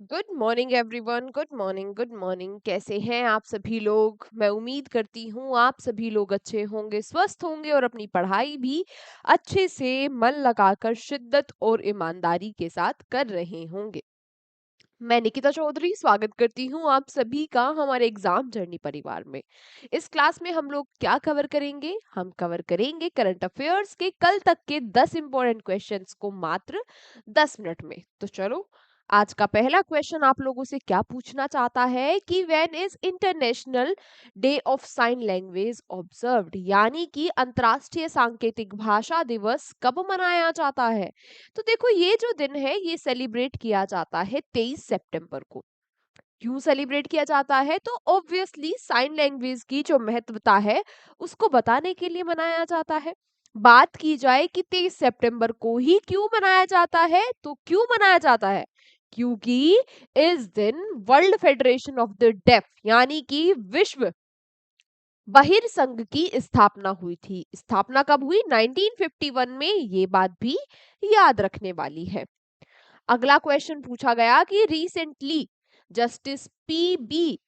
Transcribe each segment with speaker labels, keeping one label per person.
Speaker 1: Good morning everyone. Good morning. कैसे हैं आप सभी लोग? मैं उम्मीद करती हूँ आप सभी लोग अच्छे होंगे, स्वस्थ होंगे और अपनी पढ़ाई भी अच्छे से मन लगाकर शिद्दत और ईमानदारी के साथ कर रहे होंगे। मैं निकिता चौधरी स्वागत करती हूँ आप सभी का हमारे एग्जाम जर्नी परिवार में। इस क्लास में हम लोग क्या कवर करेंगे? हम कवर करेंगे करंट अफेयर्स के कल तक के 10 इंपॉर्टेंट क्वेश्चंस को मात्र 10 मिनट में। तो चलो, आज का पहला क्वेश्चन आप लोगों से क्या पूछना चाहता है कि when is international day of sine language observed, यानी कि अंतर्राष्ट्रीय सांकेतिक भाषा दिवस कब मनाया जाता है? तो देखो, ये जो दिन है ये सेलिब्रेट किया जाता है 23 सितंबर को। क्यों सेलिब्रेट किया जाता है? तो ऑब्वियसली साइन लैंग्वेज की जो महत्वता है उसको बताने के लिए मनाया जाता है। बात की जाए कि 23 सितंबर को ही क्यों मनाया जाता है, तो क्यों मनाया जाता है? क्योंकि इस दिन World Federation of the Deaf यानी कि विश्व बहिर संघ की स्थापना हुई थी। स्थापना कब हुई? 1951 में। ये बात भी याद रखने वाली है। अगला क्वेश्चन पूछा गया कि recently justice PB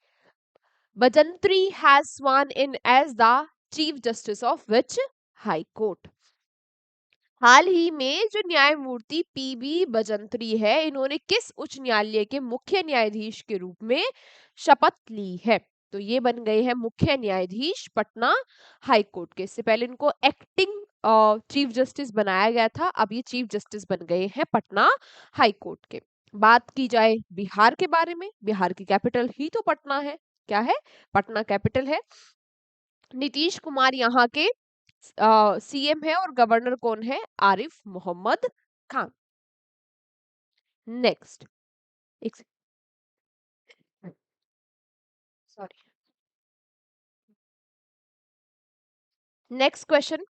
Speaker 1: Bajantri has स्worn in as the chief justice of which high court. हाल ही में जो न्यायमूर्ति पीबी बजंत्री है, इन्होंने किस उच्च न्यायालय के मुख्य न्यायाधीश के रूप में शपथ ली है? तो ये बन गए हैं मुख्य न्यायाधीश पटना हाई कोर्ट के। इससे पहले इनको एक्टिंग चीफ जस्टिस बनाया गया था, अब ये चीफ जस्टिस बन गए हैं पटना हाई कोर्ट के। बात की जाए बिहार के बारे में, बिहार की कैपिटल ही तो पटना है। क्या है? पटना कैपिटल है। नीतीश कुमार यहाँ के सीएम है और गवर्नर कौन है? आरिफ मोहम्मद खान। नेक्स्ट, एक sorry, next question.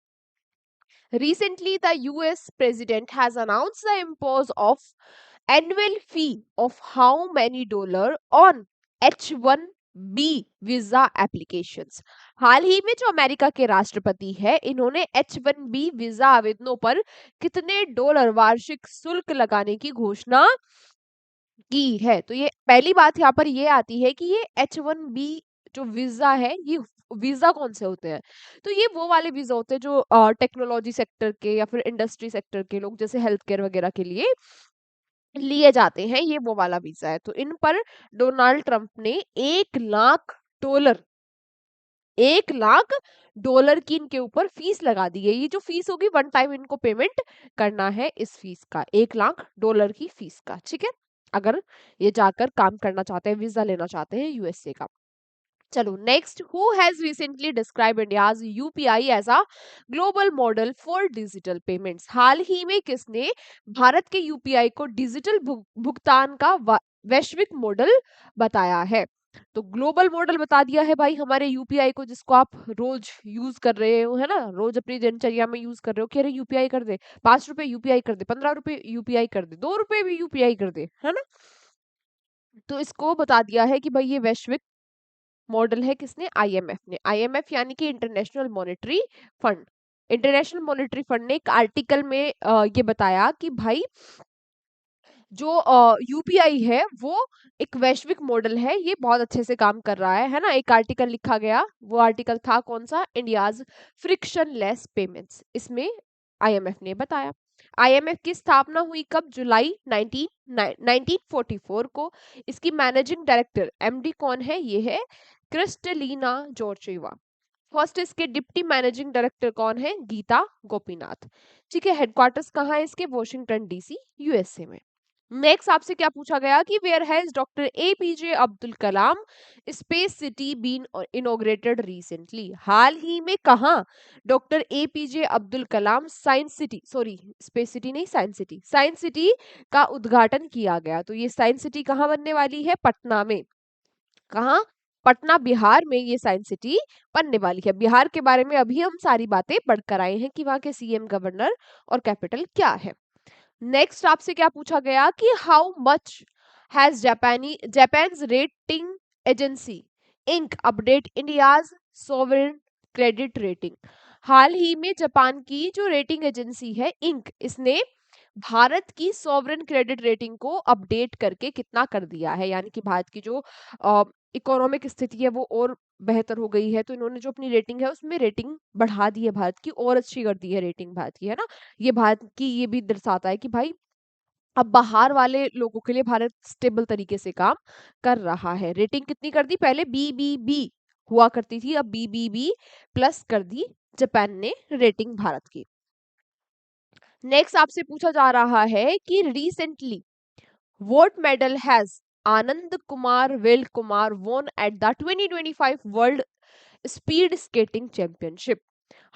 Speaker 1: Recently, the US president has announced the impose of annual fee of how many dollar on H1B visa applications. हाल ही में जो अमेरिका के राष्ट्रपति है, इन्होंने H1B वीजा आवेदनों पर कितने डॉलर वार्षिक शुल्क लगाने की घोषणा की है? तो ये पहली बात यहाँ पर ये आती है कि ये H1B जो वीजा है, ये वीजा कौन से होते हैं? तो ये वो वाले वीजा होते हैं जो टेक्नोलॉजी सेक्टर के या फिर इंडस्ट्री सेक्टर के लोग, जैसे हेल्थ केयर वगैरह के लिए लिए जाते हैं। ये वो वाला वीजा है। तो इन पर डोनाल्ड ट्रंप ने 1 लाख डॉलर, 1 लाख डॉलर की इनके ऊपर फीस लगा दी है। ये जो फीस होगी, वन टाइम इनको पेमेंट करना है इस फीस का, 1 लाख डॉलर की फीस का। ठीक है, अगर ये जाकर काम करना चाहते हैं, वीजा लेना चाहते हैं यूएसए का। चलो next, who has recently describe India's UPI as a global model for digital payments. हाल ही में किसने भारत के यूपीआई को डिजिटल भुगतान का वैश्विक मॉडल बताया है? तो ग्लोबल मॉडल बता दिया है भाई हमारे यूपीआई को, जिसको आप रोज यूज कर रहे हो, है ना, रोज अपनी दिनचर्या में यूज कर रहे हो कि अरे यूपीआई कर दे, 5 रुपए यूपीआई कर दे, 15 रुपए यूपीआई कर दे, 2 रुपए भी यूपीआई कर दे, है ना। तो इसको बता दिया है कि भाई ये वैश्विक मॉडल है किसने? आईएमएफ ने। आईएमएफ यानी कि international monetary fund. International monetary fund ने एक आर्टिकल में ये बताया कि भाई जो यूपीआई है वो एक वैश्विक मॉडल है, ये बहुत अच्छे से काम कर रहा है ना। एक आर्टिकल लिखा गया, वो आर्टिकल था कौन सा? India's frictionless payments. इसमें आईएमएफ ने बताया। आईएमएफ की स्थापना हुई कब? जुलाई 1944 को। इसकी मैनेजिंग डायरेक्टर एमडी कौन है? ये है क्रिस्टलीना जॉर्जिवा। फर्स्ट इसके डिप्टी मैनेजिंग डायरेक्टर कौन है? गीता गोपीनाथ। ठीक है, हेडक्वार्टर्स कहाँ है इसके? वॉशिंगटन डीसी, यूएसए में। नेक्स्ट आपसे क्या पूछा गया कि where has doctor APJ Abdul Kalam space city been inaugurated recently. हाल ही में कहा doctor APJ Abdul Kalam science city, sorry space city नहीं, साइंस सिटी, साइंस सिटी का उद्घाटन किया गया? तो ये साइंस सिटी कहाँ बनने वाली है? पटना में। कहाँ? पटना, बिहार में ये साइंस सिटी बनने वाली है। बिहार के बारे में अभी हम सारी बातें पढ़कर आए हैं कि वहां के सीएम, गवर्नर और कैपिटल क्या है। नेक्स्ट आपसे क्या पूछा गया कि how much has Japan's rating agency Inc update India's sovereign credit rating. हाल ही में जापान की जो रेटिंग एजेंसी है इंक, इसने भारत की सॉवरेन क्रेडिट रेटिंग को अपडेट करके कितना कर दिया है, यानी कि भारत की जो इकोनॉमिक स्थिति है वो और बेहतर हो गई है, तो इन्होंने जो अपनी रेटिंग है उसमें रेटिंग बढ़ा दी है, भारत की और अच्छी कर दी है रेटिंग भारत की, है ना। ये भारत की ये भी दर्शाता है कि भाई अब बाहर वाले लोगों के लिए भारत स्टेबल तरीके से काम कर रहा है। रेटिंग कितनी कर दी, पहले BBB हुआ करती थी, अब BBB प्लस कर दी जापान ने रेटिंग भारत की। नेक्स्ट आपसे पूछा जा रहा है कि recently what medal has Anand Kumar Velkumar won at the 2025 world speed skating championship.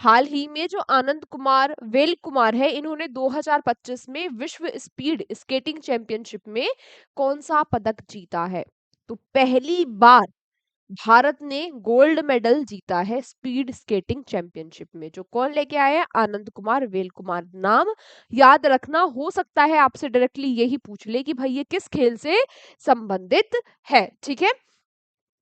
Speaker 1: हाल ही में जो आनंद कुमार वेल कुमार है, इन्होंने 2025 में विश्व स्पीड स्केटिंग चैंपियनशिप में कौन सा पदक जीता है। तो पहली बार भारत ने गोल्ड मेडल जीता है स्पीड स्केटिंग चैंपियनशिप में। जो कौन लेके आया है, आनंद कुमार वेल कुमार। नाम याद रखना, हो सकता है आपसे डायरेक्टली यही पूछ ले कि भाई ये किस खेल से संबंधित है, ठीक है।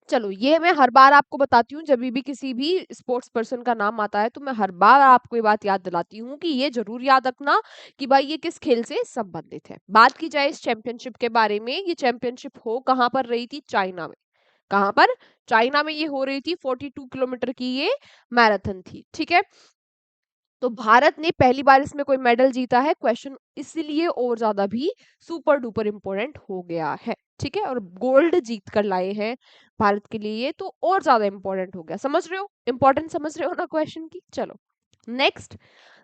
Speaker 1: चलो ये मैं हर बार आपको बताती हूँ, जब भी किसी भी स्पोर्ट्स पर्सन का नाम आता है तो मैं हर बार आपको ये बात याद दिलाती हूँ कि ये जरूर याद रखना कि भाई ये किस खेल से संबंधित है। बात की जाए इस चैंपियनशिप के बारे में, ये चैंपियनशिप हो कहाँ पर रही थी, चाइना में। कहाँ पर, चाइना में ये हो रही थी। 42 किलोमीटर की ये मैराथन थी, ठीक है। तो भारत ने पहली बार इसमें कोई मेडल जीता है, क्वेश्चन इसलिए और ज्यादा भी सुपर डुपर इंपोर्टेंट हो गया है, ठीक है। और गोल्ड जीत कर लाए हैं भारत के लिए, ये तो और ज्यादा इंपॉर्टेंट हो गया। समझ रहे हो, इंपॉर्टेंट समझ रहे हो ना क्वेश्चन की। चलो next,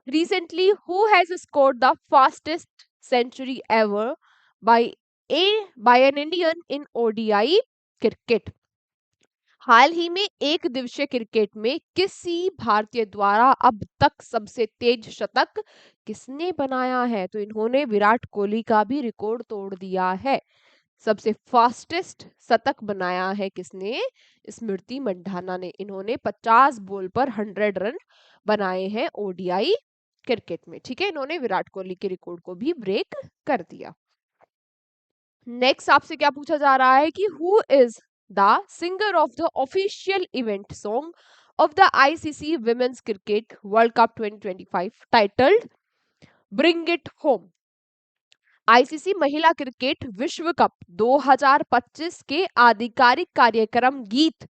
Speaker 1: recently who has scored the fastest century ever by a by an Indian in ODI cricket। हाल ही में एक दिवसीय क्रिकेट में किसी भारतीय द्वारा अब तक सबसे तेज शतक किसने बनाया है। तो इन्होंने विराट कोहली का भी रिकॉर्ड तोड़ दिया है। सबसे फास्टेस्ट शतक बनाया है किसने, स्मृति मंधाना ने। इन्होंने 50 बॉल पर 100 रन बनाए हैं ओडीआई क्रिकेट में, ठीक है। इन्होंने विराट कोहली के रिकॉर्ड को भी ब्रेक कर दिया। नेक्स्ट आपसे क्या पूछा जा रहा है कि who is the singer of the official event song of the ICC women's cricket world cup 2025 titled bring it home. ICC महिला क्रिकेट विश्व कप 2025 के आधिकारिक कार्यक्रम गीत,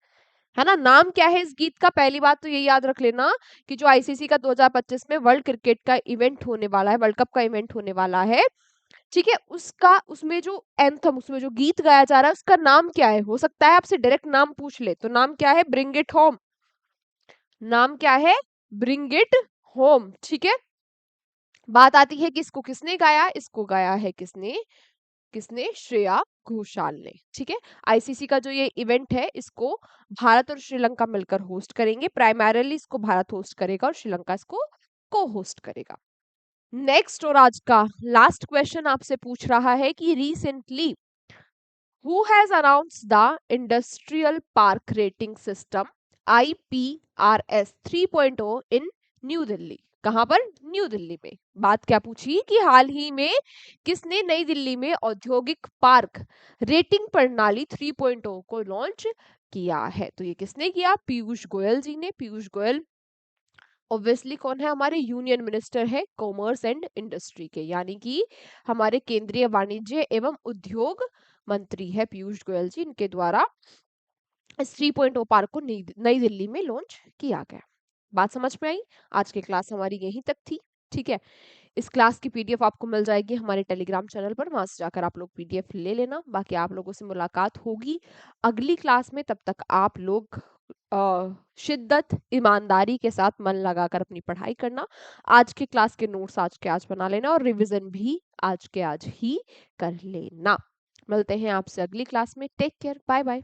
Speaker 1: है ना। नाम क्या है इस गीत का, पहली बात तो ये याद रख लेना कि जो आईसीसी का 2025 में वर्ल्ड क्रिकेट का इवेंट होने वाला है, वर्ल्ड कप का इवेंट होने वाला है, ठीक है, उसका उसमें जो एंथम, उसमें जो गीत गाया जा रहा है उसका नाम क्या है। हो सकता है आपसे डायरेक्ट नाम पूछ ले, तो नाम क्या है, ब्रिंग इट होम। नाम क्या है, ब्रिंग इट होम, ठीक है। बात आती है कि इसको किसने गाया, इसको गाया है किसने, किसने, श्रेया घोषाल ने, ठीक है। आईसीसी का जो ये इवेंट है इसको भारत और श्रीलंका मिलकर होस्ट करेंगे। प्राइमरीली इसको भारत होस्ट करेगा और श्रीलंका इसको को होस्ट करेगा। नेक्स्ट और आज का लास्ट क्वेश्चन आपसे पूछ रहा है कि recently who has announced the industrial park rating system IPRS 3.0 in new Delhi. कहां पर, न्यू दिल्ली में। बात क्या पूछी कि हाल ही में किसने नई दिल्ली में औद्योगिक पार्क रेटिंग प्रणाली 3.0 को लॉन्च किया है। तो ये किसने किया, पीयूष गोयल जी ने। पीयूष गोयल ऑब्वियसली कौन है, हमारे यूनियन मिनिस्टर है कॉमर्स एंड इंडस्ट्री के, यानी कि हमारे केंद्रीय वाणिज्य एवं उद्योग मंत्री है पीयूष गोयल जी। इनके द्वारा इस 3.0 पार्क को नई दिल्ली में लॉन्च किया गया। बात समझ में आई। आज की क्लास हमारी यहीं तक थी, ठीक है। इस क्लास की पीडीएफ आपको मिल जाएगी हमारे टेलीग्राम चैनल पर, वहां से जाकर आप लोग पीडीएफ ले लेना। बाकी आप लोगों से मुलाकात होगी अगली क्लास में। तब तक आप लोग शिद्दत ईमानदारी के साथ मन लगाकर अपनी पढ़ाई करना। आज के क्लास के नोट्स आज के आज बना लेना और रिवीजन भी आज के आज ही कर लेना। मिलते हैं आपसे अगली क्लास में। Take care, bye bye.